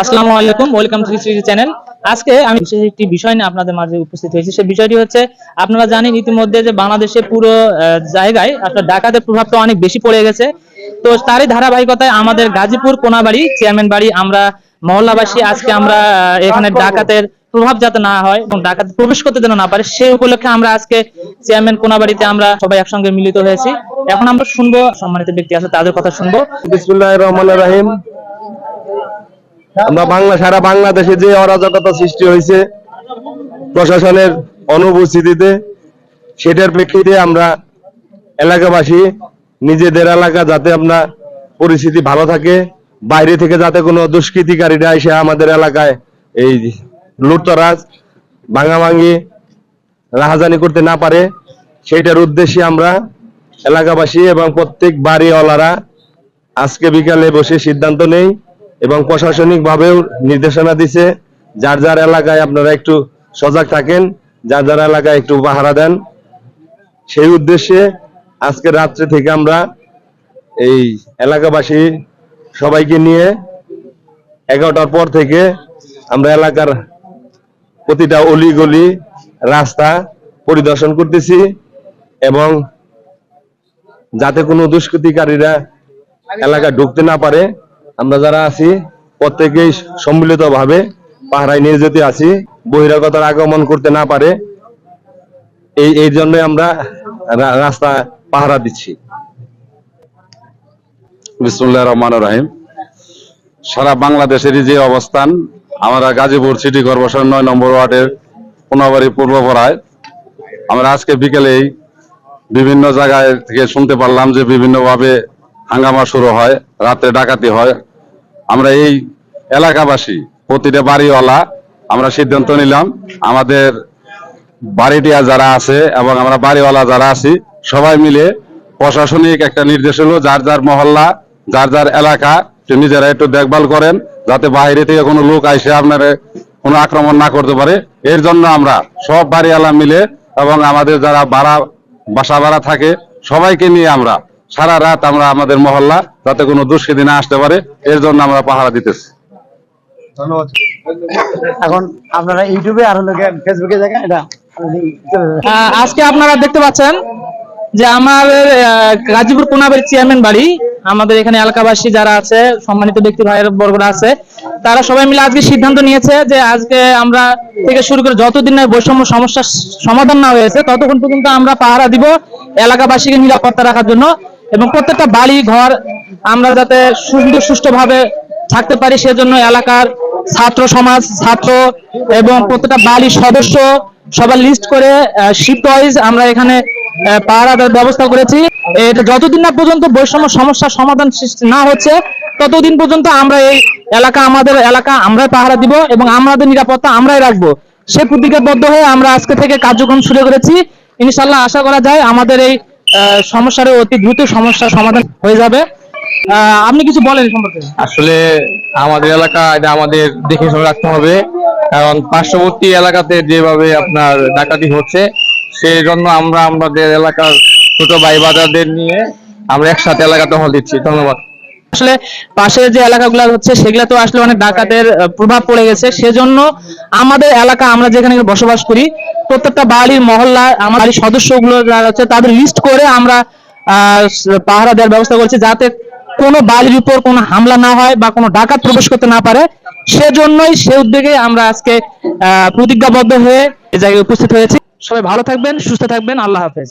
আসসালামু আলাইকুম, welcome to Shri channel. আজকে আমি বিশেষ একটি বিষয় নিয়ে আপনাদের মাঝে উপস্থিত হয়েছি। সেই বিষয়টি হচ্ছে, আপনারা জানেন ইতিমধ্যে যে বাংলাদেশে পুরো জায়গায় আসলে ডাকাতের প্রভাবটা অনেক বেশি পড়ে গেছে। তো তারই ধারাবাহিকতায় আমাদের গাজীপুর কোনাবাড়ি চেয়ারম্যান বাড়ি আমরা মহল্লাবাসী আজকে আমরা এখানে ডাকাতের প্রভাব যাতে না হয় এবং ডাকাত প্রবেশ করতে যেন না পারে, সেই উপলক্ষে আমরা আজকে চেয়ারম্যান কোনাবাড়িতে আমরা সবাই একসঙ্গে মিলিত হয়েছি। এখন আমরা শুনবো সম্মানিত ব্যক্তি আছে তাদের কথা শুনবো। বিসমিল্লাহির রহমানির রহিম। আমরা সারা বাংলাদেশে যে অরাজকতা সৃষ্টি হয়েছে প্রশাসনের অনুপস্থিতিতে, সেটার প্রেক্ষিতে আমরা এলাকাবাসী নিজেদের এলাকা যাতে আমরা পরিস্থিতি ভালো থাকে, বাইরে থেকে যাতে কোনো দুষ্কৃতিকারীরা এসে আমাদের এলাকায় এই লুটতরাজ ভাঙাভাঙি রাহাজানি করতে না পারে, সেইটার উদ্দেশ্যে আমরা এলাকাবাসী এবং প্রত্যেক বাড়িওয়ালারা আজকে বিকালে বসে সিদ্ধান্ত নেই এবং প্রশাসনিক ভাবেও নির্দেশনা দিছে যার যার এলাকায় আপনারা একটু সজাগ থাকেন, যার যার এলাকায় একটু পাহারা দেন। সেই উদ্দেশ্যে আজকে রাত্রে থেকে আমরা এই এলাকাবাসী সবাইকে নিয়ে 11টার পর থেকে আমরা এলাকার প্রতিটা অলিগলি রাস্তা পরিদর্শন করতেছি এবং যাতে কোনো দুষ্কৃতিকারীরা এলাকা ঢুকতে না পারে আমরা যারা আছি প্রত্যেকেই সম্মিলিত ভাবে পাহারায় নিয়োজিত আছি, বহিরাগতর আগমন করতে না পারে এই জন্যই আমরা রাস্তা পাহারা দিচ্ছি। বিসমিল্লাহির রহমানির রহিম। সারা বাংলাদেশেরই যে অবস্থান, আমরা গাজীপুর সিটি কর্পোরেশন 9 নম্বর ওয়ার্ডের কোনাবাড়ি পূর্বপাড়ায় আমরা আজকে বিকেলেই বিভিন্ন জায়গায় থেকে শুনতে পারলাম যে বিভিন্নভাবে হাঙ্গামা শুরু হয়, রাতে ডাকাতি হয়। আমরা এই এলাকাবাসী প্রতিটা বাড়িওয়ালা আমরা সিদ্ধান্ত নিলাম, আমাদের বাড়িটিয়া যারা আছে এবং আমরা বাড়িওয়ালা যারা আছি সবাই মিলে প্রশাসনিক একটা নির্দেশ হলো, যার যার মহল্লা যার যার এলাকা নিজেরা একটু দেখভাল করেন যাতে বাইরে থেকে কোনো লোক আইসে আপনারা কোনো আক্রমণ না করতে পারে। এর জন্য আমরা সব বাড়িওয়ালা মিলে এবং আমাদের যারা বাসা ভাড়া থাকে সবাইকে নিয়ে আমরা সারা রাত আমরা আমাদের মহল্লা যাতে কোনো দুষ্কৃতী না আসতে পারে এর জন্য আমরা পাহারা দিতেছি। ধন্যবাদ। এখন আপনারা ইউটিউবে আর হলো ফেসবুকে দেখেন এটা। আজকে আপনারা দেখতে পাচ্ছেন যে আমাদের গাজীপুর কোনাবাড়ি চেয়ারম্যান বাড়ি, আমাদের এখানে এলাকাবাসী যারা আছে, সম্মানিত ব্যক্তি ভাইয়ের বর্গরা আছে, তারা সবাই মিলে আজকে সিদ্ধান্ত নিয়েছে যে আজকে আমরা থেকে শুরু করে যতদিন না বৈষম্য সমস্যার সমাধান না হয়েছে ততক্ষণ পর্যন্ত আমরা পাহারা দিব এলাকাবাসীকে নিরাপত্তা রাখার জন্য এবং প্রত্যেকটা বাড়ি ঘর আমরা যাতে সুষ্ঠুভাবে থাকতে পারি সেজন্য এলাকার ছাত্র সমাজ, ছাত্র এবং প্রত্যেকটা বাড়ির সদস্য সবার লিস্ট করে শিফট ওয়াইজ আমরা এখানে পাহারা দেওয়ার ব্যবস্থা করেছি। এটা যতদিন না পর্যন্ত বৈষম্য সমস্যার সমাধান না হচ্ছে ততদিন পর্যন্ত আমরা এই এলাকা, আমাদের এলাকা আমরাই পাহারা দিব এবং আমাদের নিরাপত্তা আমরাই রাখবো। সে প্রতিজ্ঞাবদ্ধ হয়ে আমরা আজকে থেকে কার্যক্রম শুরু করেছি। ইনশাআল্লাহ আশা করা যায় আমাদের এই সমস্যার অতি দ্রুত সমস্যার সমাধান হয়ে যাবে। আপনি কিছু বলেন সম্পর্কে? আসলে আমাদের এলাকা এটা আমাদের দেখে শুনে রাখতে হবে, কারণ পার্শ্ববর্তী এলাকাতে যেভাবে আপনার ডাকাতি হচ্ছে সেই জন্য আমরা আমাদের এলাকার ছোট ভাই বাজারদের নিয়ে আমরা একসাথে এলাকা টহল দিচ্ছি। ধন্যবাদ। আসলে পাশে যে এলাকাগুলো হচ্ছে সেগুলা তো আসলে অনেক ডাকাতের প্রভাব পড়ে গেছে, সেজন্য আমাদের এলাকা আমরা যেখানে বসবাস করি প্রত্যেকটা বাড়ির মহল্লা আমার বাড়ির সদস্যগুলো যারা হচ্ছে তাদের লিস্ট করে আমরা পাহারা দেওয়ার ব্যবস্থা করছি যাতে কোনো বাড়ির উপর কোনো হামলা না হয় বা কোনো ডাকাত প্রবেশ করতে না পারে। সেজন্যই সে উদ্যোগে আমরা আজকে প্রতিজ্ঞাবদ্ধ হয়ে এই জায়গায় উপস্থিত হয়েছি। সবাই ভালো থাকবেন, সুস্থ থাকবেন। আল্লাহ হাফেজ।